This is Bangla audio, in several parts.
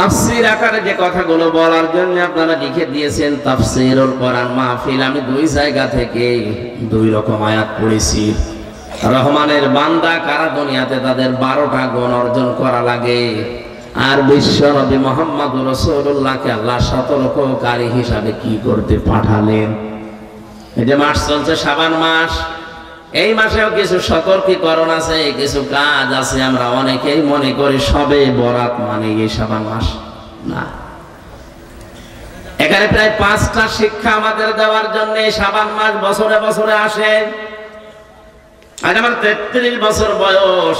তাফসীর আকারে যে কথাগুলো বলার জন্য আপনারা লিখে দিয়েছেন তাফসীরুল কোরআন মাহফিল, আমি দুই জায়গা থেকে দুই রকম আয়াত পড়েছি। রহমানের বান্দা কারা দুনিয়াতে তাদের 12টা গুণ অর্জন করা লাগে, আর বিশ্ব নবী মুহাম্মদুর রাসূলুল্লাহকে আল্লাহ সতর্ককারী হিসাবে কি করতে পাঠালেন। এই যে মাস চলছে শাবান মাস, এই মাসেও কিছু সতর্কীকরণ আছে, কিছু কাজ আছে। আমরা অনেকেই মনে করি সবে বরাত মানে এই শাবান মাস, না। এখানে প্রায় 5টা শিক্ষা আমাদের দেওয়ার জন্য শাবান মাস বছরে বছরে আসে। আজ আমার 33 বছর বয়স,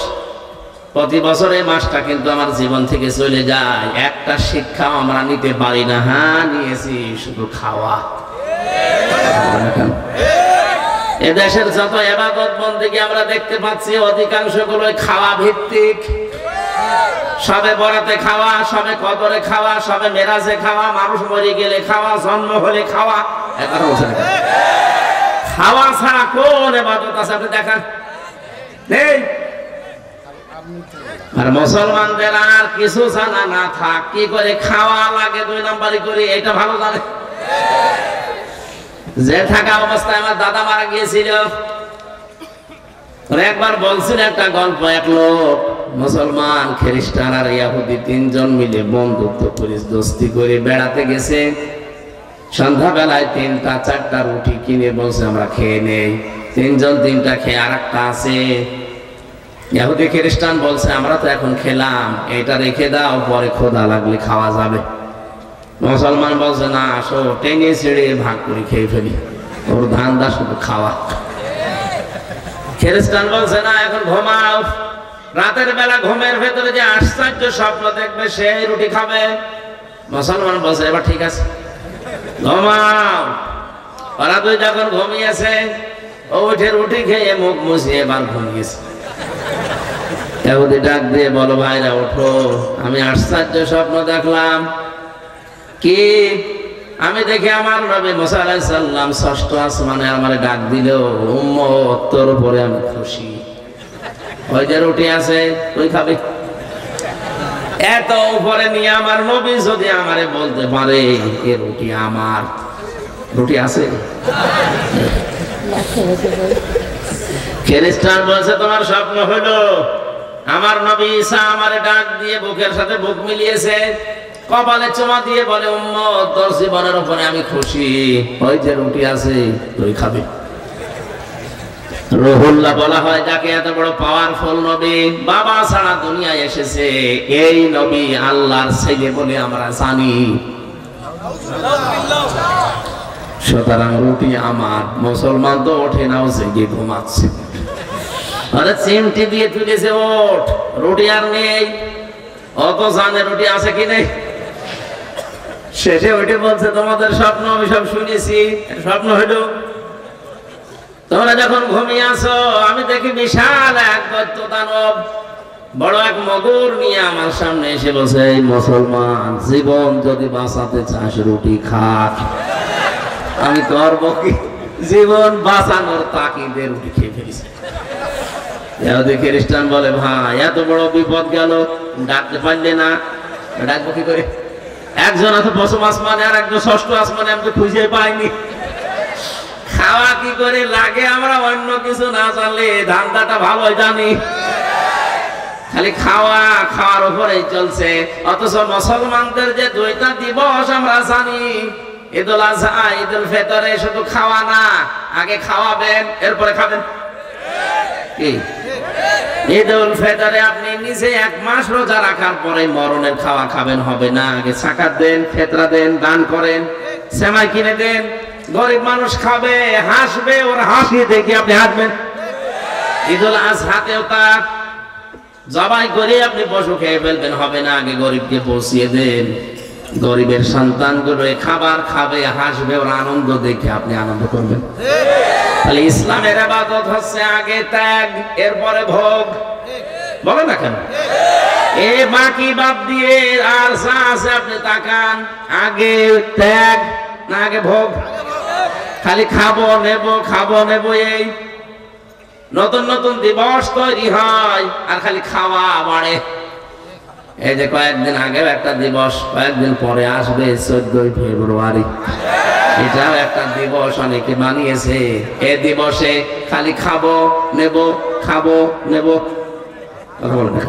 প্রতি বছর এই মাসটা কিন্তু আমার জীবন থেকে চলে যায়, একটা শিক্ষাও আমরা নিতে পারি না। হ্যাঁ, নিয়েছি শুধু খাওয়া। এদেশের যত ইবাদত বন্দেগী আমরা দেখতে পাচ্ছি অধিকাংশ গুলো খাওয়া ভিত্তিক। সবে বরাতে খাওয়া, সবে কদরে খাওয়া, সবে মেরাজে খাওয়া, মানুষ মরে গেলে খাওয়া, জন্ম হলে খাওয়া। খাওয়া ছাড়া কোন ইবাদত আছে আপনি দেখান? নেই। আর মুসলমানদের আর কিছু জানা না থাক, কি করে খাওয়া লাগে 2 নম্বরই করে, এটা ভালো জানে। যে থাকা অবস্থায় আমার দাদা মারা গিয়েছিল, একবার বলছিল একটা গল্প। এক লোক মুসলমান, খ্রিস্টান আর ইহুদি 3 জন মিলে বন্ধুত্ব করে দোস্তি করে বেড়াতে গেছে। সন্ধ্যাবেলায় 3টা 4টা রুটি কিনে বলছে আমরা খেয়ে নেই। 3 জন 3টা খেয়ে আর একটা আছে। ইহুদি খ্রিস্টান বলছে আমরা তো এখন খেলাম, এটা রেখে দাও, পরে ক্ষুধা লাগলে খাওয়া যাবে। মুসলমান বলছে না, আসো টেনে ছিঁড়ে ভাগ করে খেয়ে ফেলি, ওর ধান্দা শুধু খাওয়া। খ্রিস্টান বলছে না, এখন ঘুমাও, রাতের বেলা ঘুমের ভেতরে যে আশ্চর্য স্বপ্ন দেখবে সেই রুটি খাবে। মুসলমান বলছে এবার ঠিক আছে, ঘুমাও। ওরা 2 যখন ঘুমিয়েছে, ও উঠে রুটি খেয়ে মুখ মুছিয়ে এবার ঘুমিয়েছে। ইহুদি ডাক দিয়ে বলো ভাইরা ওঠো, আমি আশ্চর্য স্বপ্ন দেখলাম। কি? আমি দেখি আমার নবী মুসা আলাইহিস সালাম 6ষ্ঠ আসমানে আমারে ডাক দিল, উম্মত তোর উপরে আমি খুশি। ওই যে রুটি আছে তুই খাবি। এত উপরে নিয়ে আমার নবী যদি আমারে বলতে পারে এই রুটি আমার, রুটি আছে। খ্রিস্টান বলছে তোমার স্বপ্ন হলো আমার নবী ঈসা আমারে ডাক দিয়ে বুকের সাথে বুক মিলিয়েছে, কপালে চুমা দিয়ে বলে উম্মত তোর জীবনের উপরে আমি খুশি, ওই যে রুটি আছে তুই খাবি। রুহুল্লাহ বলা হয় যাকে এত বড় পাওয়ারফুল নবী, বাবা ছাড়া দুনিয়ায় এসেছে এই নবী আল্লাহর ছেলে বলে আমরা জানি। সুতরাং রুটি আমার। মুসলমান তো ওঠে না, জেগে ঘুমাচ্ছে। আরে চিমটি দিয়ে তুলেছে, ওঠ, রুটি আর নেই। অত জানে রুটি আছে কি নেই। শেষে ওইটা বলছে তোমাদের স্বপ্ন আমি সব শুনেছি, স্বপ্ন হইল তোমরা যখন ঘুমিয়ে আসো আমি দেখি বিশাল এক দৈত্য দানব বড় এক মগুর নিয়ে আমার সামনে এসে বসে, মুসলমান জীবন যদি বাঁচাতে চাস রুটি খা। আমি করব কি? জীবন বাঁচানোর তাকিদে রুটি খেয়ে ফেলেছি। ইহুদি খ্রিস্টান বলে ভাই এত বড় বিপদ গেল, ডাকতে পারলে না? ডাকবো কি করে? একজন আছে 5ম আসমানে আর একজন 6ষ্ঠ আসমানে, আমি তো খুঁজে পাইনি। খাওয়া কি করে লাগে আমরা অন্য কিছু না জানলে ধান্দাটা ভালো জানি, খালি খাওয়া খাওয়ার উপরেই চলছে। অথচ মুসলমানদের যে 2টা দিবস আমরা জানি, ঈদুল আজহা, ঈদুল ফিতরে, শুধু খাওয়া না, আগে খাওয়াবেন এরপরে খাবেন। কি? ঈদুল ফিতরে আপনি নিজে 1 মাস রোজা রাখার পরে মরণের খাওয়া খাবেন, হবে না। আগে যাকাত দেন, ফিতরা দেন, দান করেন, সেমাই কিনে দেন, গরিব মানুষ খাবে, হাসবে, ওর হাসি দেখে আপনি হাসবেন। ঈদুল আজহাতেও তা জবাই করে আপনি পশু খেয়ে ফেলবেন, হবে না। আগে গরিবকে পৌঁছিয়ে দেন, গরিবের সন্তানগুলো খাবার খাবে, হাসবে, ওর আনন্দ দেখে আপনি আনন্দ করবেন। তাহলে ইসলামের ইবাদত হচ্ছে আগে ত্যাগ, এরপরে ভোগ। বলেন না কেন? এ বাকি বাদ দিয়ে আর যা আছে আপনি তাকান, আগে ত্যাগ না আগে ভোগ? খালি খাবো নেব, খাবো নেব। এই নতুন নতুন দিবস তৈরি হয় আর খালি খাওয়া বাড়ে। এই যে কয়েকদিন আগেও একটা দিবস, কয়েকদিন পরে আসবে 14ই ফেব্রুয়ারি, এটাও একটা দিবস অনেকে বানিয়েছে। এই দিবসে খালি খাবো নেব, খাবো নেব, কথা বলেন না।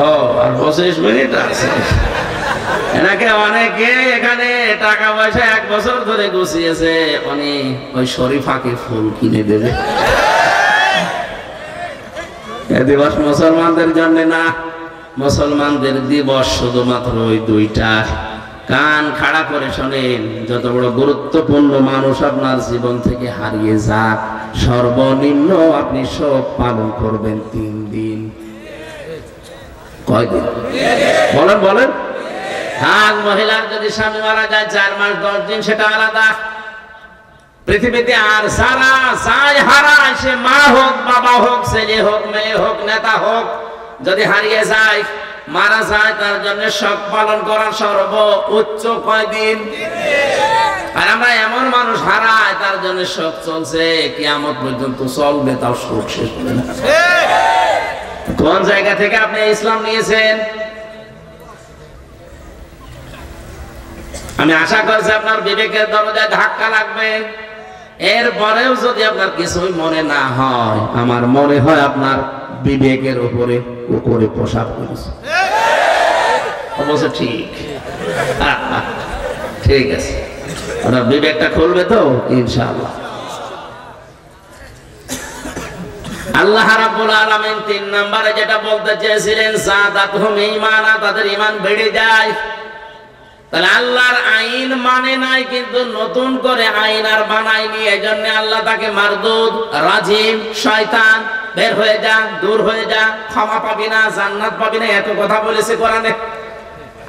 ও আর 25 মিনিট আছে। এনাকে অনেকে এখানে টাকা পয়সা 1 বছর ধরে গুছিয়েছে, উনি ওই শরীফাকে ফুল কিনে দেবে। এ দিবস মুসলমানদের জন্য না, মুসলমানদের দিবস শুধুমাত্র ওই 2টা। কান খাড়া করে শোনেন, যত বড় গুরুত্বপূর্ণ মানুষ আপনার জীবন থেকে হারিয়ে যাক, সর্বনিম্ন আপনি শোক পালন করবেন 3 দিন। কয়দিন বলেন বলেন? আর মহিলার যদি স্বামী মারা যায় 4 মাস 10 দিন, সেটা আলাদা। পৃথিবীতে আর সারা যাই হারায়, সে মা হোক, বাবা হোক, ছেলে হোক, মেয়ে হোক, নেতা হোক, যদি হারিয়ে যায়, মারা যায়, তার জন্য শোক পালন করার সর্বোচ্চ কয়দিন? আর আমরা এমন মানুষ হারাই, তার জন্য শোক চলছে, কিয়ামত পর্যন্ত চলবে, তাও শোক শেষ হবে না। কোন জায়গা থেকে আপনি ইসলাম নিয়েছেন? আমি আশা করছি আপনার বিবেকের দরজায় ধাক্কা লাগবে। এরপরেও যদি আপনার কিছুই মনে না হয়, আমার মনে হয় আপনার বিবেকের উপরে উপরে পোশাক করেছে। অবশ্য ঠিক, ঠিক আছে, আপনার বিবেকটা খুলবে তো ইনশাআল্লাহ। আল্লাহ রাব্বুল আলামিন 3 নম্বরে যেটা বলতে চেয়েছিলেন, যাদাতুহুম ঈমানা, তাদের ঈমান বেড়ে যায়। তাহলে আল্লাহর আইন মানে নাই, কিন্তু নতুন করে আইন আর বানায়নি, এজন্য আল্লাহ তাকে মারদুদ, রাজিম, শয়তান, বের হয়ে যা, দূর হয়ে যা, ক্ষমা পাবি না, জান্নাত পাবি না, এত কথা বলেছে কোরআনে।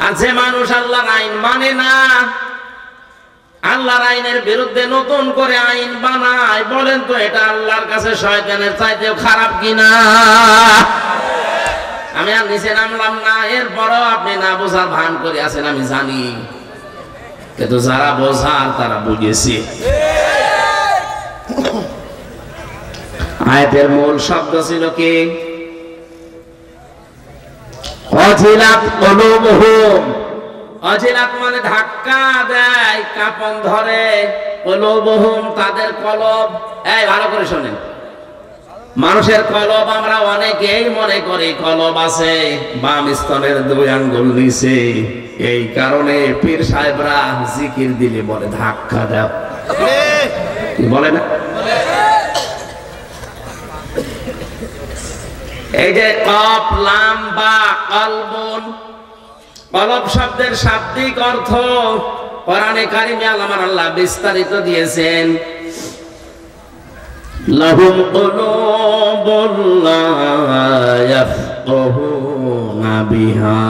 আর যে মানুষ আল্লাহর আইন মানে না, আল্লাহর আইনের বিরুদ্ধে নতুন করে আইন বানায়, বলেন তো এটা আল্লাহর কাছে শয়তানের চাইতেও খারাপ কিনা? আমি আর নিচে নামলাম না, এরপরও আপনি না বোঝার ভান করে আছেন, আমি জানি, কিন্তু যারা বোঝার তারা বুঝেছে। আয়াতের মূল শব্দ ছিল কি? অজিলাত কুলুবুহুম। অজিলাত মানে ধাক্কা দেয়, কাঁপন ধরে, কুলুবুহুম তাদের কলব। এই ভালো করে শোনেন, মানুষের কলব আমরা অনেকেই মনে করি কলব আছে বাম স্তনের 2 আঙ্গুল নিচে, এই কারণে পীর সাহেবরা জিকির দিলে বলে ধাক্কা দাও, বলে না? এই যে কফ লাম বা কলবুন, কলব শব্দের শাব্দিক অর্থ কোরআনে কারিমে আল্লাহ বিস্তারিত দিয়েছেন। লাহুম কুলুবুন লা ইয়াফকাহুনা বিহা,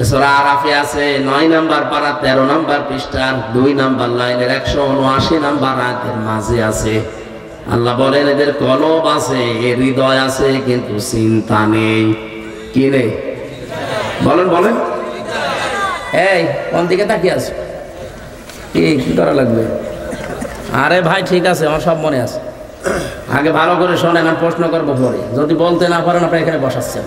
সূরা আরাফে আছে 9 নম্বর পারা 13 নম্বর পৃষ্ঠার 2 নম্বর লাইনের 179 নম্বর আয়াতের মাঝে আছে। আল্লাহ বলেন এদের কলব আছে, হৃদয় আছে, কিন্তু চিন্তা নেই। কি নেই? বলেন বলেন। এই কোন দিকে তাকিয়ে আছো? কি করা লাগবে? আরে ভাই ঠিক আছে, আমার সব মনে আছে, আগে ভালো করে শোনেন, আমি প্রশ্ন করবো পরে, যদি বলতে না পারেন আপনি এখানে বসাচ্ছেন।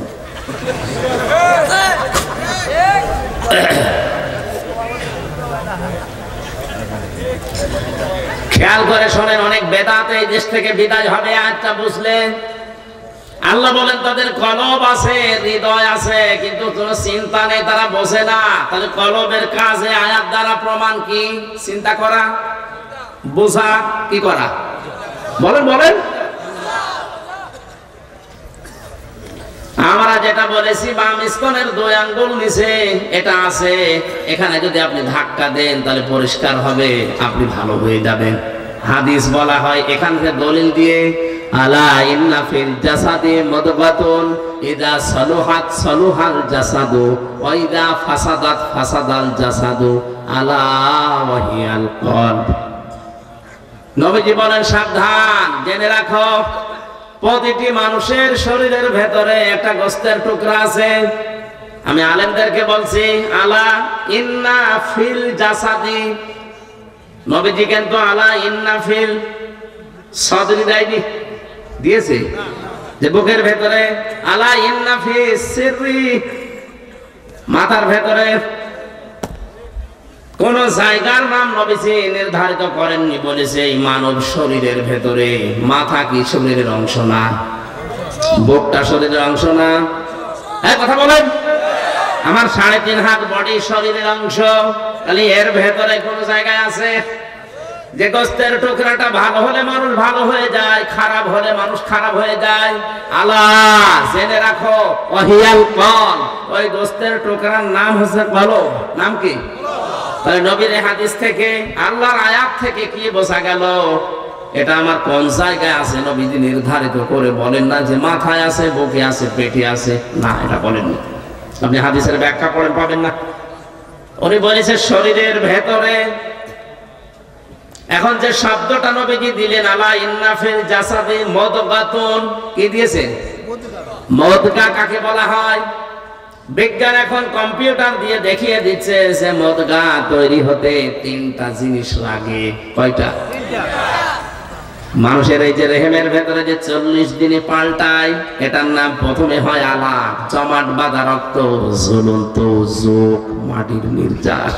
খেয়াল করে শোনেন, অনেক বেদাত এই দেশ থেকে বিদায় হবে আজটা বুঝলেন। আল্লাহ বলেন তাদের কলব আছে, হৃদয় আছে, কিন্তু কোনো চিন্তা নেই, তারা বোঝে না। তাহলে কলবের কাজে আয়াত দ্বারা প্রমাণ কি? চিন্তা করা, বোঝা, কি করা? বলেন বলেন। আমরা যেটা বলেছি বাম স্তনের 2 আঙ্গুল নিচে এটা আছে, এখানে যদি আপনি ধাক্কা দেন তাহলে পরিষ্কার হবে, আপনি ভালো হয়ে যাবেন। হাদিস বলা হয়, এখান থেকে দলিল দিয়ে, আলা ইন্না ফিল জাসাদি মুদগাতুন ইদা সালুহাত সালুহাল জাসাদু ওয়া ইদা ফাসাদাত ফাসাদাল জাসাদু আলা ওয়া হিয়াল কলব। নবীজি বলেন সাবধান, জেনে রাখো, প্রতিটি মানুষের শরীরের ভেতরে একটা গোস্তের টুকরা আছে। আমি আলেমদেরকে বলছি, আলা ইন্না ফিল জাসাদি, নবীজি কিন্তু আলা ইন্না ফিল সদরি দেয়নি, দিয়েছে? যে বুকের ভেতরে আলা ইন্না ফি সিররি, মাথার ভেতরে কোন জায়গার নাম নবীজি নির্ধারিত করেননি, বলেছে এই মানব শরীরের ভেতরে। মাথা কি শরীরের অংশ না? বুকটা শরীরের অংশ না? এই কথা বলেন। আমার 3.5 হাত বডি শরীরের অংশ, তাহলে এর ভেতরে কোন জায়গায় আছে যে গোস্তের টুকরাটা ভালো হলে মানুষ ভালো হয়ে যায়, খারাপ হলে মানুষ খারাপ হয়ে যায়? আল্লাহ জেনে রাখো, ওয়াহিয়াল কল, ওই গোস্তের টুকরার নাম হচ্ছে কলব। নাম কি? তাহলে নবীর হাদিস থেকে, আল্লাহর আয়াত থেকে কি বোঝা গেল? এটা আমার কোন জায়গায় আছে নবীজি নির্ধারিত করে বলেন না যে মাথায় আছে, বুকে আছে, পেটে আছে। না, এটা বলেননি। আপনি হাদিসের ব্যাখ্যা পড়েন, পাবেন না। উনি বলেছে শরীরের ভেতরে। এখন যে শব্দটা নবীজি দিলেন, আলা ইন্না ফিল জাসাদি মুদগাতুন, কি দিয়েছেন? মুদগা কাকে বলা হয়? বিজ্ঞান এখন কম্পিউটার দিয়ে দেখিয়ে দিচ্ছে যে মুদগা তৈরি হতে 3টা জিনিস লাগে। কয়টা? মানুষের এই যে রেহেমের ভেতরে যে 40 দিনে পাল্টায়, এটার নাম প্রথমে হয় আলাক, জমাট বাঁধা রক্ত, ঝুলন্ত যোগ, মাটির নির্যাস।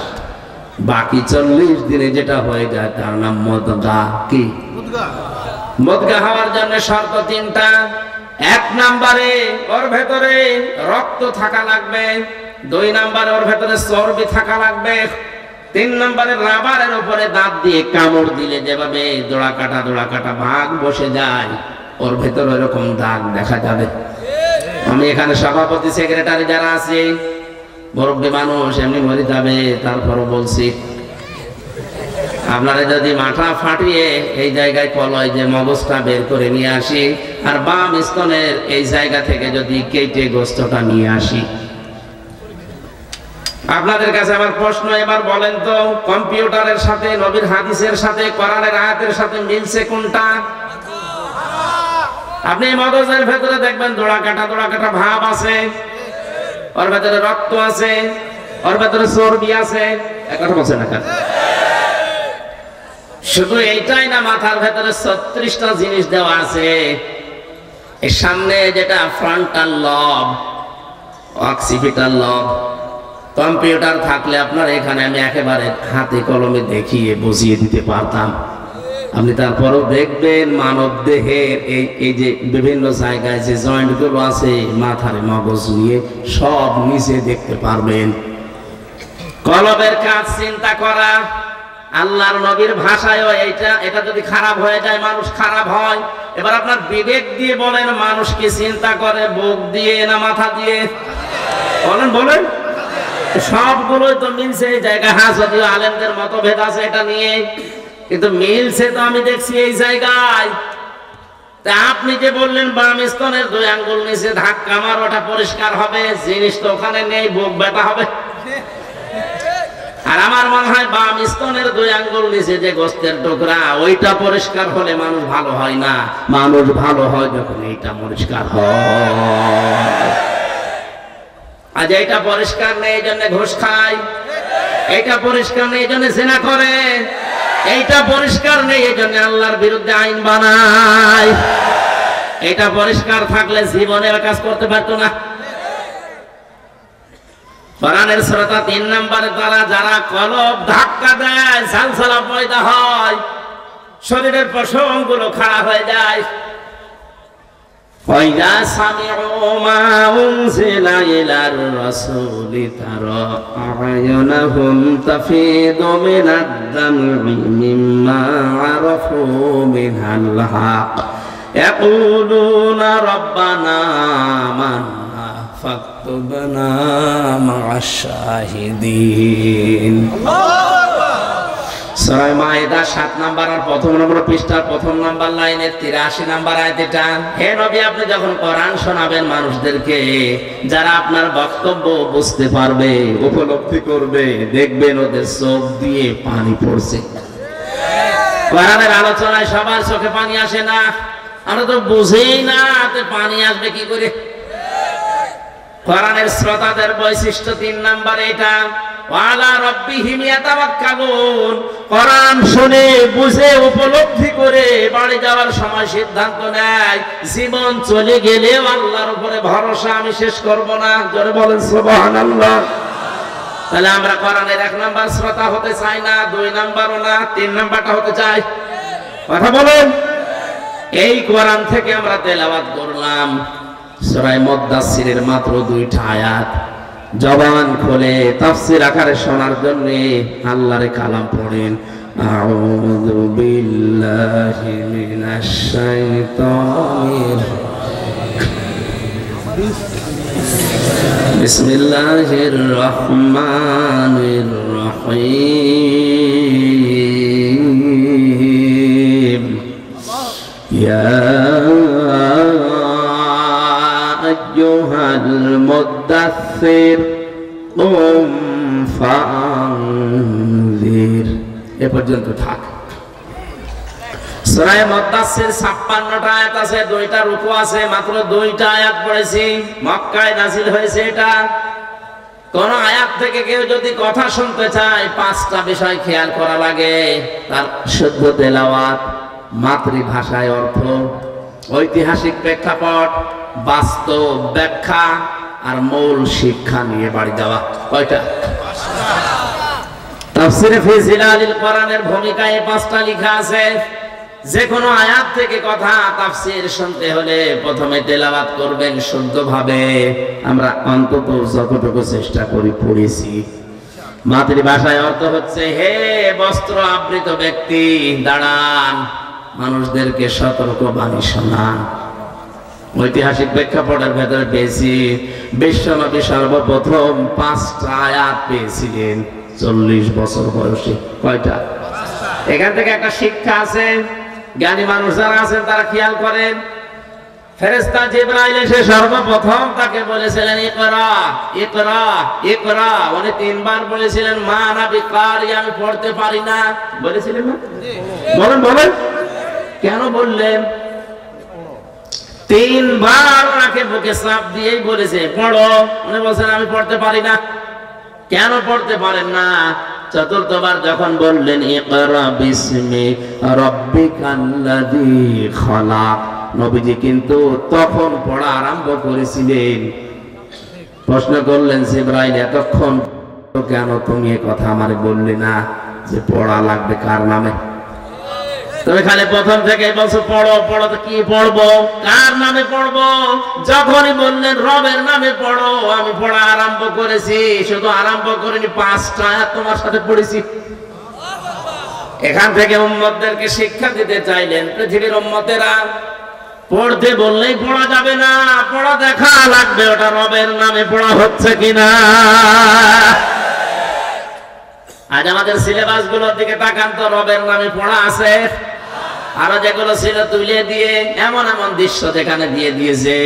বাকি 40 দিনে যেটা হয়ে যায় তার নাম মুদগা। কি? মুদগা হওয়ার জন্য শর্ত 3টা। 1 নম্বরে ওর ভেতরে রক্ত থাকা লাগবে, 2 নম্বরে ওর ভেতরে চর্বি থাকা লাগবে, 3 নম্বরে রাবারের উপরে দাঁত দিয়ে কামড় দিলে যেভাবে দোড়া কাটা ভাগ বসে যায়, ওর ভেতরে এরকম দাগ দেখা যাবে। আমি এখানে সভাপতি সেক্রেটারি যারা আছে, মুরব্বী মানুষ, এমনি মরে যাবে, তারপরও বলছি আপনারা যদি মাথা ফাটিয়ে এই জায়গায় কলয় যে মগজটা বের করে নিয়ে আসি, আর বাম স্তনের এই জায়গা থেকে যদি কেটে গোস্তটা নিয়ে আসি। আপনাদের কাছে আমার প্রশ্ন, এবার বলেন তো, কম্পিউটারের সাথে, নবীর হাদিসের সাথে, কোরআনের আয়াতের সাথে মিলছে কোনটা? আপনি মগজের ভেতরে দেখবেন দোড়া কাটা ভাব আছে, ওর ভেতরে রক্ত আছে, ওর ভেতরে চর্বি আছে। এক কথা বলছেন না কেন? শুধু এইটাই না, মাথার ভেতরে 36টা জিনিস দেওয়া আছে। এর সামনে যেটা ফ্রন্টাল লব, অক্সিপিটাল লব, কম্পিউটার থাকলে আপনার এখানে আমি একেবারে হাতে কলমে দেখিয়ে বুঝিয়ে দিতে পারতাম। আপনি তারপরও দেখবেন মানব দেহের এই যে বিভিন্ন জায়গায় যে জয়েন্ট গুলো আছে, মাথার মগজ নিয়ে সব নিচে দেখতে পারবেন। কলবের কাজ চিন্তা করা। আল্লাহর নবীর ভাষায়ও এটা যদি খারাপ হয়ে যায় মানুষ খারাপ হয়। এবার আপনার বিবেক দিয়ে বলেন, মানুষ কি চিন্তা করে বুক দিয়ে না মাথা দিয়ে? বলেন। সবগুলোই তো মিলছে এই জায়গা। হ্যাঁ, যদিও আলেমদের মতভেদ আছে এটা নিয়ে, কিন্তু মিলছে তো আমি দেখছি এই জায়গায়। তা আপনি যে বললেন বাম স্তনের 2 আঙ্গুল নিচে ধাক্কা মার, ওটা পরিষ্কার হবে, জিনিস তো ওখানে নেই, বুক ব্যথা হবে। আর আমার মনে হয় বাম স্তনের 2 আঙ্গুল নিচে যে গোস্তের টুকরা, ওইটা পরিষ্কার হলে মানুষ ভালো হয় না। মানুষ ভালো হয় যখন এইটা পরিষ্কার হয়। আজ এইটা পরিষ্কার নেই, এই জন্য ঘুষ খায়। এইটা পরিষ্কার নেই, এই জন্য জিনা করে। এইটা পরিষ্কার নেই, এই জন্য আল্লাহর বিরুদ্ধে আইন বানায়। এটা পরিষ্কার থাকলে জীবনে কাজ করতে পারতো না। কোরআনের সূরা 3 নম্বরে তারা যারা কলব ধাক্কা দেয়, সালসালা পয়দা হয়, শরীরের পশমগুলো খারাপ হয়ে যায়। وَإِذَا سَمِعُوا مَا أُنزِلَ إِلَى الرَّسُولِ تَرَى أَعْيُنَهُمْ تَفِيضُ مِنَ الدَّمْعِ مِمَّا عَرَفُوا مِنَ الْحَقِّ يَقُولُونَ رَبَّنَا آمَنَّا فَاكْتُبْنَا مَعَ الشَّاهِدِينَ। সূরা মাইদা 7 নম্বর আর 1 নম্বর পৃষ্ঠার 1 নম্বর লাইনের 83 নম্বর আয়াত এটা। হে নবী, আপনি যখন কোরআন শোনাবেন মানুষদেরকে, যারা আপনার বক্তব্য বুঝতে পারবে, উপলব্ধি করবে, দেখবেন ওদের চোখ দিয়ে পানি পড়ছে। কোরআনের আলোচনায় সবার চোখে পানি আসে না, আমরা তো বুঝেই না পানি আসবে কি করে। কোরআনের শ্রোতাদের বৈশিষ্ট্য 3 নম্বর এটা। ওয়ালা রাব্বিহিম ইয়াতাওয়াক্কালুন। কোরআন শুনে বুঝে উপলব্ধি করে বাড়ি যাওয়ার সময় সিদ্ধান্ত নেয় জীবন চলে গেলেও আল্লাহর উপরে ভরসা আমি শেষ করব না। জোরে বলেন সুবহানাল্লাহ। তাহলে আমরা কোরআনের 1 নাম্বার শ্রোতা হতে চাই না, 2 নাম্বারও না, 3 নাম্বারটা হতে চাই। কথা বলেন। এই কোরআন থেকে আমরা তেলাওয়াত করলাম সূরা মুদ্দাসসিরের মাত্র 2টা আয়াত। জবান খুলে তাফসীর আকারে শোনার জন্য আল্লাহর কালাম পড়েন। আউযু বিল্লাহি মিনাশ শাইতানির বিসমিল্লাহির রহমানির রহিম। ইয়া আইয়ুহাল মুদ্দাসসির কুম ফাআনযির। এ পর্যন্ত থাক। সূরা মুদ্দাসসির 56টা আয়াত আছে, 2টা রুকু আছে, মাত্র 2টা আয়াত পড়েছি। মক্কায় নাযিল হয়েছে এটা। কোন আয়াত থেকে কেউ যদি কথা শুনতে চায় 5টা বিষয় খেয়াল করা লাগে। তার শুদ্ধ তেলাওয়াত, মাতৃভাষায় অর্থ, ঐতিহাসিক প্রেক্ষাপট, বাস্তব ব্যাখ্যা আর মূল শিক্ষা নিয়ে বাড়ি যাওয়া। কয়টা? তাফসীরে ফি জিলালিল কোরআনের ভূমিকায় 5টা লেখা আছে। যে কোনো আয়াত থেকে কথা তাফসীর শুনতে হলে প্রথমে তেলাওয়াত করবেন শুদ্ধভাবে। আমরা অন্তত যতটুকু চেষ্টা করি পড়েছি। মাতৃভাষায় অর্থ হচ্ছে, হে বস্ত্র আবৃত ব্যক্তি দাঁড়ান, মানুষদেরকে সতর্ক বাণী শোনান। ঐতিহাসিক প্রেক্ষাপটের ভেতরে পেয়েছি বিশ্বনবী সর্বপ্রথম 5টা আয়াত পেয়েছিলেন 40 বছর বয়সে। কয়টা? এখান থেকে একটা শিক্ষা আছে। জ্ঞানী মানুষ যারা আছেন তারা খেয়াল করেন। ফেরেশতা জিবরাইল এসে সর্বপ্রথম তাকে বলেছিলেন ইকরা ইকরা ইকরা। উনি 3 বার বলেছিলেন মা আনা বিকারি, আমি পড়তে পারি না। বলেছিলেন না? বলেন বলেন। কেন বললেন? 3 বার ওনাকে বুকে চাপ দিয়েই বলেছে পড়ো। উনি বলছেন আমি পড়তে পারি না। কেন পড়তে পারেন না? 4বার যখন বললেন ইকরা বিসমি রাব্বিকাল্লাযী খলাক, নবীজি কিন্তু তখন পড়া আরম্ভ করেছিলেন। প্রশ্ন করলেন জিবরাইল, এতক্ষণ কেন তুমি এই কথা আমারে বললে না যে পড়া লাগবে কার নামে? তুমি খালি প্রথম থেকে বলছো পড়ো পড়ো। তো কি পড়বো? কার নামে পড়বো? যখনই বললেন রবের নামে পড়ো, আমি পড়া আরম্ভ করেছি। শুধু আরম্ভ করিনি, 5টা আয়াত তোমার সাথে পড়েছি। এখান থেকে উম্মতদেরকে শিক্ষা দিতে চাইলেন, পৃথিবীর উম্মতেরা পড়তে বললেই পড়া যাবে না, পড়া দেখা লাগবে ওটা রবের নামে পড়া হচ্ছে কিনা। আজ আমাদের সিলেবাস গুলোর দিকে তাকান তো, রবের নামে পড়া আছে? আরো যেগুলো ছিল তুলে দিয়ে এমন এমন দৃশ্য যেখানে দিয়ে দিয়েছে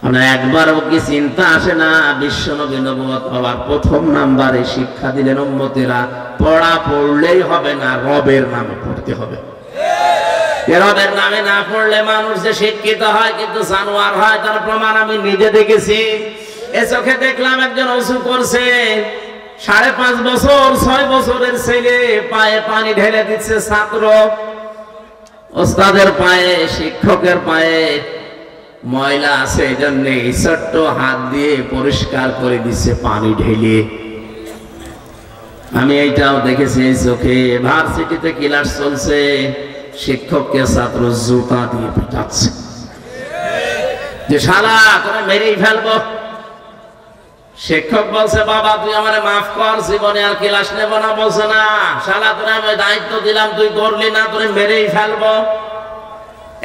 মানে একবারও কি চিন্তা আসে না। বিশ্বনবী নবুয়ত পাওয়ার প্রথম নাম্বারে শিক্ষা দিলেন উম্মতেরা পড়া পড়লেই হবে না, রবের নামে পড়তে হবে। রবের নামে না পড়লে মানুষ যে শিক্ষিত হয় কিন্তু জানোয়ার হয় তার প্রমাণ আমি নিজে দেখেছি। এ চোখে দেখলাম একজন ওযু করছে, 5.5 বছর 6 বছরের ছেলে পায়ে পানি ঢেলে দিচ্ছে। ছাত্র ওস্তাদের পায়ে, শিক্ষকের পায়ে ময়লা আছে এই জন্য ছোট্ট হাত দিয়ে পরিষ্কার করে দিচ্ছে পানি ঢেলে। আমি এইটাও দেখেছি এই চোখে। ভার্সিটিতে ক্লাস চলছে, শিক্ষককে ছাত্র জুতা দিয়ে পিটাচ্ছে যে শালা তোরা মেরেই ফেলবো। শিক্ষক বলছে বাবা তুই আমারে মাফ কর, জীবনে আর ক্লাস নেব না। বলছে না শালা তোরা আমি দায়িত্ব দিলাম তুই করলি না, তোরে মেরেই ফেলবো।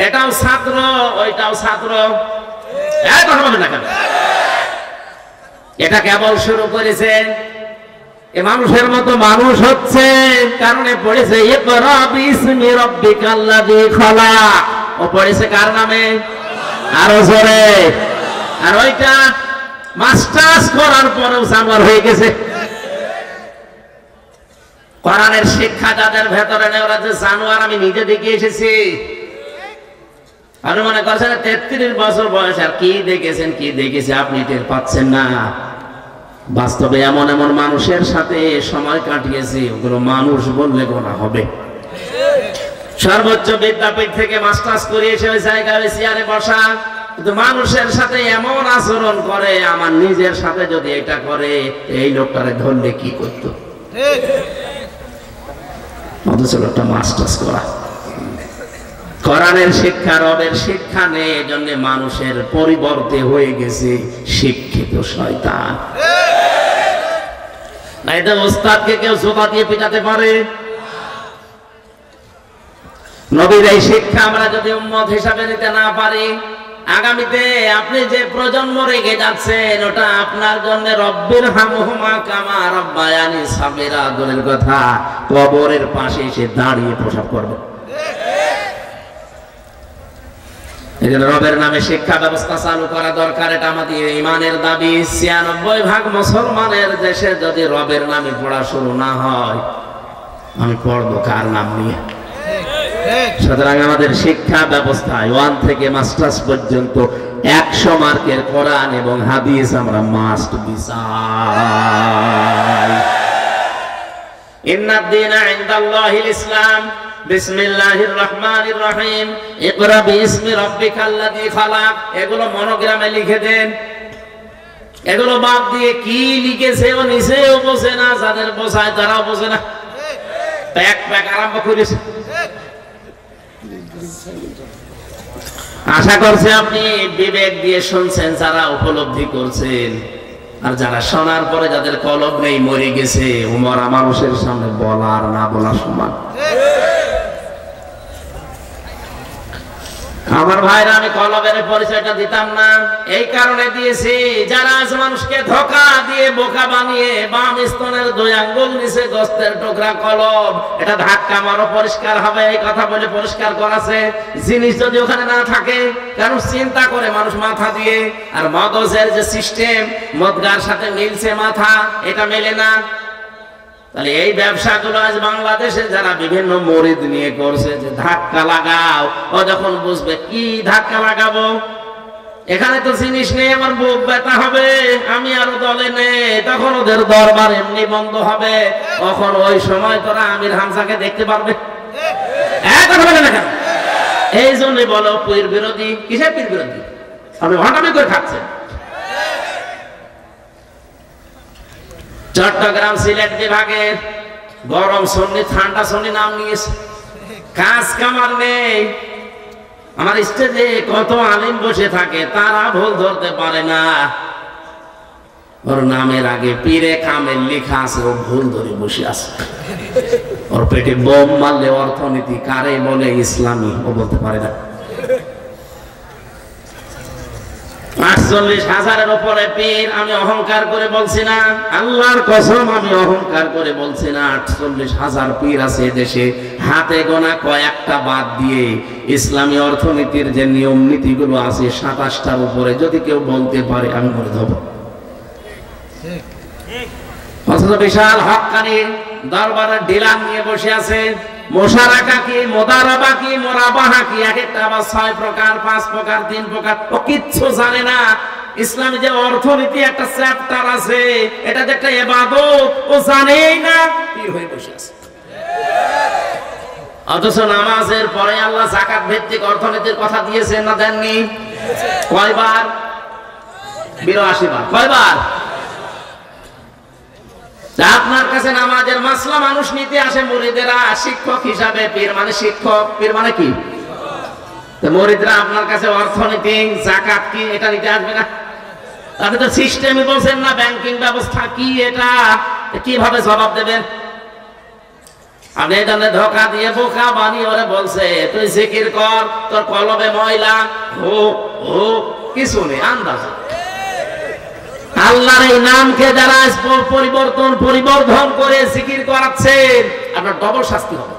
এটাও ছাত্র ওইটাও ছাত্র। এটা কেবল শুরু করেছে, এ মানুষের মতো মানুষ হচ্ছে কারণে পড়েছে ইকরা বিসমি রাব্বিকাল্লাযী খলাক। ও পড়েছে কার নামে? আরো জোরে। আর ওইটা মাস্টার্স করার পরেও জানোয়ার হয়ে গেছে। কোরআনের শিক্ষা যাদের ভেতরে নেই ওরা যে জানোয়ার আমি নিজে দেখে এসেছি। আপনি মনে করছেন 33 বছর বয়স আর কি দেখেছেন, কি দেখেছে আপনি টের পাচ্ছেন না। বাস্তবে এমন এমন মানুষের সাথে সময় কাটিয়েছি, ওগুলো মানুষ বললে গোনা হবে। সর্বোচ্চ বিদ্যাপীঠ থেকে মাস্টার্স করে এসে ওই জায়গায় চেয়ারে বসা, কিন্তু মানুষের সাথে এমন আচরণ করে, আমার নিজের সাথে যদি এটা করে, এই লোকটারে ধরলে কি করতো? অথচ লোকটা মাস্টার্স করা। কোরআনের শিক্ষা, রবের শিক্ষা নেই, এজন্য মানুষের পরিবর্তে হয়ে গেছে শিক্ষিত শয়তান। না এটা ওস্তাদকে কেউ জোতা দিয়ে পিটাতে পারে? নবীর এই শিক্ষা আমরা যদি উম্মত হিসাবে নিতে না পারি, আগামীতে আপনি যে প্রজন্ম রেখে যাচ্ছেন, ওটা আপনার জন্য রব্বির হামহুমা কামা রাব্বায়ানি সাগীরা দূরের কথা, কবরের পাশে এসে দাঁড়িয়ে প্রসাব করবে। এজন্য রবের নামে শিক্ষা ব্যবস্থা চালু করা দরকার, এটা আমাদের ঈমানের দাবি। ৯৬% মুসলমানের দেশে যদি রবের নামে পড়া শুরু না হয়, আমি পড়বো কার নাম নিয়ে? সুতরাং আমাদের শিক্ষা ব্যবস্থায় 1 থেকে মাস্টার্স পর্যন্ত 100 মার্কের কোরআন এবং হাদিস আমরা মাস্ট বিচার। ইন্নাদ দীনা ইনদাল্লাহিল ইসলাম, বিসমিল্লাহির রহমানির রহিম, ইকরা বিইসমি রাব্বিকাল্লাযী খালাক, এগুলো মনোগ্রামে লিখে দেন। এগুলো বাদ দিয়ে কি লিখেছে ও নিজেও বোঝে না, যাদের বোঝায় তারাও বোঝে না, প্যাক আরম্ভ করেছে। আশা করছি আপনি বিবেক দিয়ে শুনছেন, যারা উপলব্ধি করছেন। আর যারা শোনার পরে যাদের কলব নেই, মরে গেছে, মরা মানুষের সামনে বলা আর না বলা সমান। আমার ভাইরা, আমি কলবের পরিচয়টা দিতাম না, এই কারণে দিয়েছি, যারা আজ মানুষকে ধোঁকা দিয়ে বোকা বানিয়ে বাম স্তনের 2 আঙ্গুল নিচে গোস্তের টুকরা কলব, এটা ধাক্কা মারো পরিষ্কার হবে, এই কথা বলে পরিষ্কার করাছে। জিনিস যদি ওখানে না থাকে, কারণ চিন্তা করে মানুষ মাথা দিয়ে, আর মগজের যে সিস্টেম, মদগার সাথে মিলছে মাথা, এটা মেলে না। তাহলে এই ব্যবসাগুলো আজ বাংলাদেশে যারা বিভিন্ন মরিদ নিয়ে করছে, যে ধাক্কা লাগাও, ও যখন বুঝবে কি ধাক্কা লাগাবো, এখানে তো জিনিস নেই, আমার বুক ব্যথা হবে, আমি আরো দলে নেই, তখন ওদের দরবার এমনি বন্ধ হবে। তখন ওই সময় তোরা আমির হামজাকে দেখতে পারবে। এই জন্য বলো পীর বিরোধী। কিসের পীর বিরোধী? আপনি ঘটামি করে খাচ্ছেন। চট্টগ্রাম সিলেট বিভাগের গরম সন্নি ঠান্ডা সন্নি নাম নিয়েছে, কাজ কামার নেই। আমার স্টেজে কত আলিম বসে থাকে, তারা ভুল ধরতে পারে না। ওর নামের আগে পীরে কামেল লেখা আছে, ও ভুল ধরে বসে আছে। ওর পেটে বোম মারলে অর্থনীতি কারে বলে ইসলামী, ও বলতে পারে না। ৪৮,০০০-এর উপরে পীর। আমি অহংকার করে বলছি না, আল্লাহর কসম আমি অহংকার করে বলছি না। ৪৮,০০০ পীর আছে দেশে, হাতে গোনা কয়েকটা বাদ দিয়ে ইসলামী অর্থনীতির যে নিয়ম নীতিগুলো আছে ২৭টার উপরে যদি কেউ বলতে পারে, আমি বলে দেব। অথচ বিশাল হক্কানি দরবারের ডিলার নিয়ে বসে আছে। মোশারাকা কি, মোদারাবা কি, মোরাবাহা কি, এক একটা আবার ৬ প্রকার, ৫ প্রকার, ৩ প্রকার, ও কিচ্ছু জানে না। ইসলামে যে অর্থনীতি একটা চ্যাপ্টার আছে, এটা যে একটা ইবাদত, ও জানেই না, পীর হয়ে বসে আছে। অথচ নামাজের পরে আল্লাহ যাকাত ভিত্তিক অর্থনীতির কথা দিয়েছেন না দেননি? কয়বার? ৮২ বার। কয়বার? আপনার কাছে নামাজের মাসলা মানুষ নিতে আসে মুরিদেরা শিক্ষক হিসাবে। পীর মানে শিক্ষক, পীর মানে কি? মুরিদরা আপনার কাছে অর্থনীতি, যাকাত কি, এটা নিতে আসবে না? আপনি তো সিস্টেমই বলছেন না, ব্যাংকিং ব্যবস্থা কি, এটা কিভাবে জবাব দেবেন? আপনি এই ধরনের ধোঁকা দিয়ে বোকা বানিয়ে ওরা বলছে তুই জিকির কর, তোর কলবে ময়লা, ও ও কিছু নেই, আন্দাজ। আল্লাহর এই নামকে যারা পরিবর্ধন করে জিকির করাচ্ছেন, আপনার ডবল শাস্তি হবে।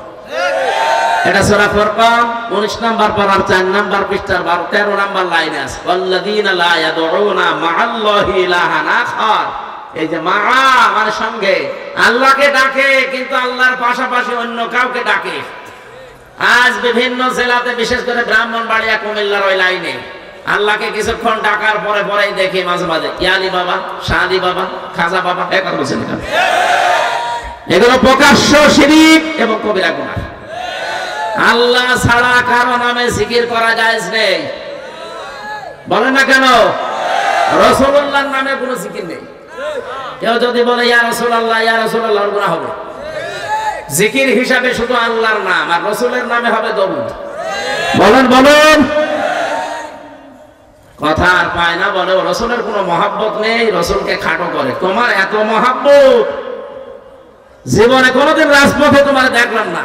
এটা সূরা ফুরকান 19 নাম্বার পারার 4 নাম্বার পৃষ্ঠার 13 নাম্বার লাইনে আছে, ওয়াল্লাযীনা লা ইয়াদউনা মা'আল্লাহি ইলাহান আখার। এই যে মা মানে সঙ্গে, আল্লাহকে ডাকে কিন্তু আল্লাহর পাশাপাশি অন্য কাউকে ডাকে। আজ বিভিন্ন জেলাতে, বিশেষ করে ব্রাহ্মণবাড়িয়া, কুমিল্লার ওই লাইনে আল্লাহকে কিছুক্ষণ ডাকার পরে পরেই দেখি মাঝে মাঝে ইয়ালি বাবা, শাহাদি বাবা, খাজা বাবা, এক কথা বলছেন না। এগুলো প্রকাশ্য শিরক এবং কবিরা গুনাহ। আল্লাহ ছাড়া কারো নামে জিকির করা জায়েজ নেই। বলেন না কেন? রাসূলুল্লাহর নামে কোনো জিকির নেই। কেউ যদি বলে ইয়া রাসূলুল্লাহ, ইয়া রাসূলুল্লাহ, গুনাহ হবে। জিকির হিসাবে শুধু আল্লাহর নাম, আর রাসূলের নামে হবে দরুদ। বলেন বলেন। কথা আর পায় না, বলে রাসূলের কোনো মহব্বত নেই, রাসূলকে খাটো করে। তোমার এত মহব্বত, জীবনে কোনোদিন রাজপথে তোমার দেখলাম না।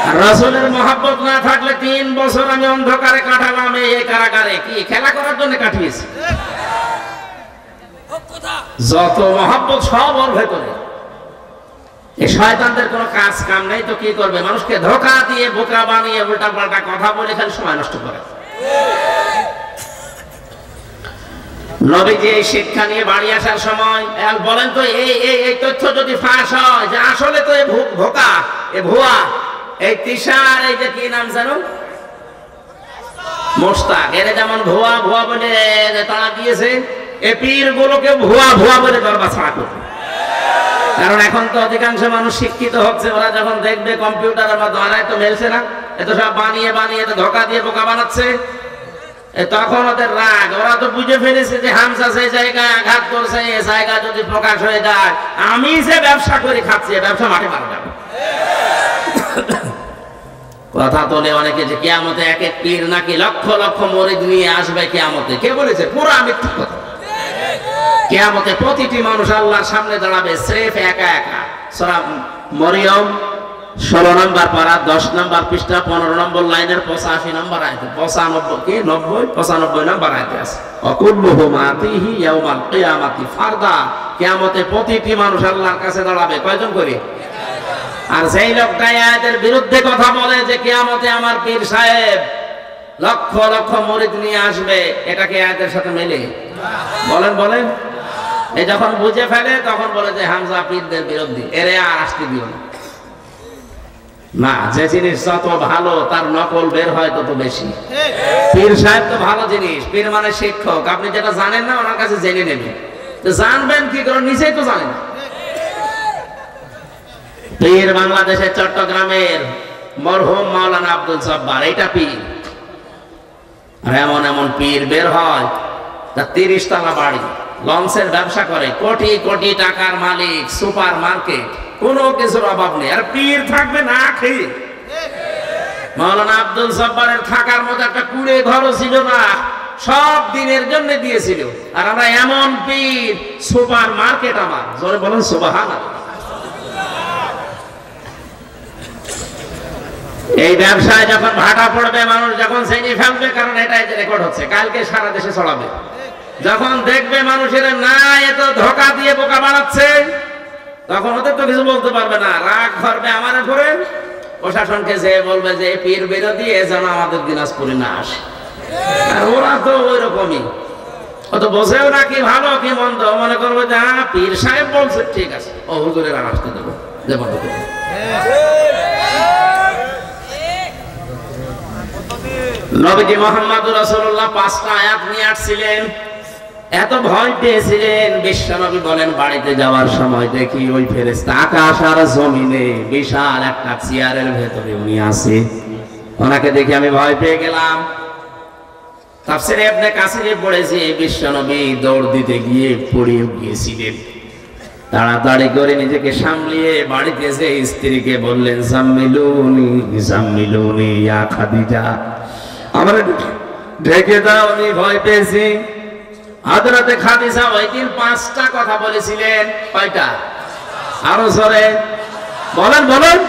আর রাসূলের মহব্বত না থাকলে 3 বছর আমি অন্ধকারে কাটালাম, এই কারাগারে। কি খেলা করার জন্য কাটিয়েছি? যত মহব্বত সব ওর ভেতরে। এই শয়তানদের কোনো কাজ কাম নেই, তো কি করবে? মানুষকে ধোঁকা দিয়ে বোকা বানিয়ে উল্টা পাল্টা কথা বলে খালি সময় নষ্ট করে। নবীজি এই শিক্ষা নিয়ে বাড়ি আসার সময় বলেন তো, এই তথ্য যদি ফাঁস হয় যে আসলে তো এই ধোঁকা, এ ভুয়া, এই তিশার, এই যে কি নাম জানো, মোস্তাক, এর যেমন ভুয়া ভুয়া বলে তারা দিয়েছে, এই পীর গুলোকে ভুয়া ভুয়া বলে দরবার ছাড়া করবে। কারণ এখন তো অধিকাংশ মানুষ শিক্ষিত হচ্ছে, ওরা যখন দেখবে কম্পিউটারের মাধ্যমে তো মেলছে না, এত সব বানিয়ে বানিয়ে ধোঁকা দিয়ে বোকা বানাচ্ছে, তখন ওদের রাগ। ওরা তো বুঝে ফেলেছে যে হামজা সেই জায়গায় আঘাত করছে, এই জায়গা যদি প্রকাশ হয়ে যায়, আমি যে ব্যবসা করে খাচ্ছি, ব্যবসা মাঠে মারা যাবে। কথা তোলে অনেকে যে কিয়ামতে এক এক পীর নাকি লক্ষ লক্ষ মুরিদ নিয়ে আসবে কিয়ামতে। কে বলেছে? পুরো মিথ্যা কথা। কিয়ামতে প্রতিটি মানুষ আল্লাহর সামনে দাঁড়াবে স্রেফ একা একা। সূরা মরিয়ম 16 নম্বর পারা 10 নম্বর পৃষ্ঠা 15 নম্বর লাইনের 85 নম্বর আয়াতে, 95 নম্বর আয়াতে আছে, অকুল্লুহুম আতিহি ইয়াউমাল কিয়ামাতি ফারদা। কিয়ামতে প্রতিটি মানুষ আল্লাহর কাছে দাঁড়াবে কয়জন করে? আর সেই লোকটা আয়াতের বিরুদ্ধে কথা বলে যে কিয়ামতে আমার পীর সাহেব লক্ষ লক্ষ মুরিদ নিয়ে আসবে, এটা কি আয়াতের সাথে মেলে? বলেন বলেন। এই যখন বুঝে ফেলে তখন বলে যে হামজা পীরদের বিরোধী, এরে আর আসতে দিও না। না, যে জিনিস যত ভালো তার নকল বের হয় তত বেশি। পীর সাহেব তো ভালো জিনিস, পীর মানে শিক্ষক। আপনি যেটা জানেন না ওনার কাছে জেনে নেবেন। তো জানবেন কি করে? নিজেই তো জানেন। পীর বাংলাদেশের চট্টগ্রামের মরহুম মাওলানা আব্দুল জব্বার, এটা পীর। আর এমন এমন পীর বের হয়, তার 30 তলা বাড়ি, লঞ্চের ব্যবসা করে, কোটি কোটি টাকার মালিক, সুপার মার্কেট, কোনো কিছুর অভাব নেই। আর পীর থাকবে না খেয়ে। মাওলানা আব্দুল জব্বারের থাকার মতো একটা কুড়ে ঘরও ছিল না, সব দিনের জন্য দিয়েছিল। আর আমরা এমন পীর, সুপার মার্কেট আমার। জোরে বলেন সুবহানাল্লাহ। এই ব্যবসায় যখন ভাটা পড়বে, মানুষ যখন শ্রেণী ফেলবে, কারণ এটাই রেকর্ড হচ্ছে, কালকে সারা দেশে ছড়াবে। যখন দেখবে মানুষের না এত ধোঁকা দিয়ে বোকা বানাচ্ছে, তখন ওদের তো কিছু বলতে পারবে না, রাগ ধরবে আমার উপরে। প্রশাসনকে যে বলবে যে পীর বিরোধী, এ যেন আমাদের দিনাজপুরে না আসে। আর ওরা তো ওই রকমই, ও তো বোঝেও না কি ভালো কি মন্দ। মনে করবে যে হ্যাঁ পীর সাহেব বলছে, ঠিক আছে, ও হুজুরের আর আসতে দেবো, যে বন্ধ করবো। নবীজি মুহাম্মদুর রাসূলুল্লাহ 5টা আয়াত নিয়ে আসছিলেন, এত ভয় পেয়েছিলেন। বিশ্বনবী বলেন, বাড়িতে যাওয়ার সময় দেখি ওই ফেরেশতা আকাশ আর জমিনে বিশাল একটা চেয়ারের ভেতরে উনি আছে। ওনাকে দেখে আমি ভয় পেয়ে গেলাম। তাফসীরে ইবনে কাসিরে পড়েছি, বিশ্বনবী দৌড় দিতে গিয়ে পড়ে গিয়েছিলেন। তাড়াতাড়ি করে নিজেকে সামলিয়ে বাড়িতে এসে স্ত্রীকে বললেন, জাম্মিলুনি জাম্মিলুনি ইয়া খাদিজা, আমার ঢেকে দাও, আমি ভয় পেয়েছি। হযরতে খাদিজা ওই দিন 5টা কথা বলেছিলেন। কয়টা? আরো জোরে বলেন বলেন।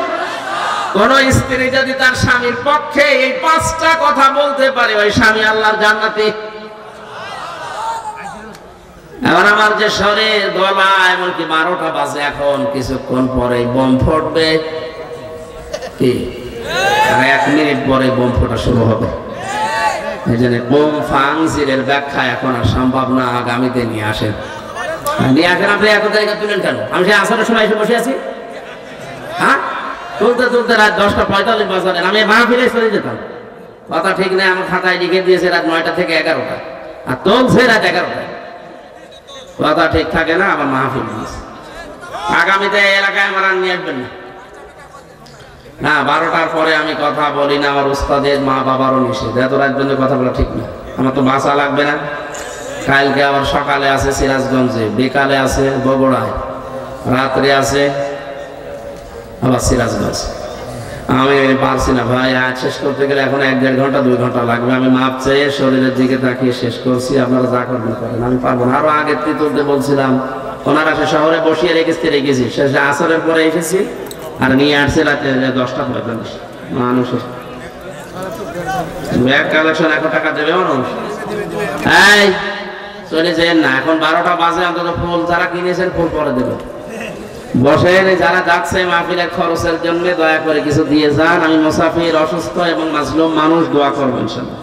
কোন স্ত্রী যদি তার স্বামীর পক্ষে এই 5টা কথা বলতে পারে, ওই স্বামী আল্লাহর জান্নাতি। এবার আমার যে শরীর, গলা, এমনকি 12টা বাজে, এখন কিছুক্ষণ পরে বোম ফুটবে। কি 1 মিনিট পরে বোম ফোটা শুরু হবে। এই জন্য বোম ফাংজিরের ব্যাখ্যা এখন আর সম্ভব না, আগামীতে নিয়ে আসেন। নিয়ে আসেন। আপনি এত জায়গা তুলেন কেন? আমি সেই আসরের সময় এসে বসে আছি, হ্যাঁ, তুলতে তুলতে রাত 10টা 45 বাজে আমি মাহফিলে চলে যেতাম। কথা ঠিক নেই, আমার খাতায় লিখে দিয়েছে রাত 9টা থেকে 11টা, আর চলছে রাত 11টায়। কথা ঠিক থাকে না, আবার মাহফিল দিয়েছে। আগামীতে এলাকায় আমার আর নিয়ে আসবেন না। না, 12টার পরে আমি কথা বলি না, আমার উস্তাদের মা বাবারও নিষেধ, এত রাত পর্যন্ত কথা বলা ঠিক না। আমার তো বাসা লাগবে না। কালকে আবার সকালে আছে সিরাজগঞ্জে, বিকালে আছে বগুড়ায়, রাত্রে আছে আবার সিরাজগঞ্জ। আমি পারছি না ভাই, আজ শেষ করতে গেলে এখন 1-1.5 ঘন্টা 2 ঘন্টা লাগবে। আমি মাপ চেয়ে শরীরের দিকে তাকিয়ে শেষ করছি, আপনারা যা করবেন করেন, আমি পারবো না। আরো আগে তুলতে বলছিলাম, ওনারা সে শহরে বসিয়ে রেখেছি, শেষে আসরের পরে এসেছি, আর নিয়ে আসছে রাতে 10টা 45। মানুষের ব্যাগ কালেকশন 1 টাকা দেবে মানুষ। এই চলে যেন না, এখন 12টা বাজে, অন্তত ফুল যারা কিনেছেন ফুল পরে দেবেন। বসেন, যারা যাচ্ছে মাহফিলের খরচের জন্য দয়া করে কিছু দিয়ে যান। আমি মুসাফির, অসুস্থ এবং মাজলুম মানুষ, দোয়া করবেন ইনশাআল্লাহ।